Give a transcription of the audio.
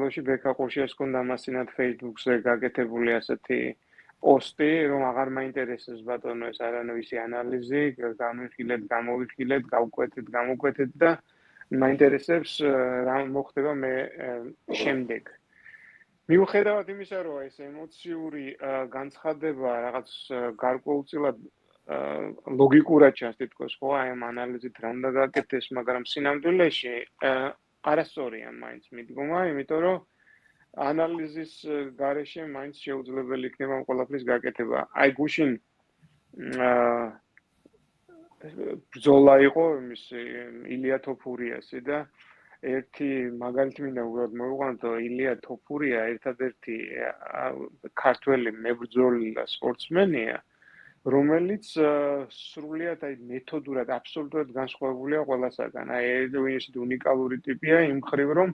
ბოლოში ბექა ყურშიას ჰქონდა მასინად Facebook-ზე გაკეთებული ასეთი პოსტი, რომ აღარ მაინტერესებს ბატონო ეს არანაირი ანალიზი, გამოვიხილეთ, გავკვეთეთ და მაინტერესებს რა მოხდება მე შემდეგ. მიუხედავად იმისა, რომ ეს ემოციური განცხადება რაღაც გარკვეულწილად ლოგიკურად ჩანს თითქოს ხო, აი ამ ანალიზით რა უნდა გაკეთდეს, მაგრამ სინამდვილეში არასწორია მაინც მიდგომა, იმიტომ რომ ანალიზის გარეშე მაინც შეუძლებელი იქნება ამ ყველაფრის გაკეთება. აი გუშინ ბრძოლა იყო იმის ილია თოფურიასი და ერთი მაგალითი მინდა უბრალოდ მოვიყვანოთ, რომ ილია თოფურია ერთადერთი ქართველი მებრძოლი და სპორტსმენია, რომელიც სრულიად აი მეთოდურად აბსოლუტურად განსხვავებულია ყველასაგან. აი ეს უნიკალური ტიპია იმ მხრივ, რომ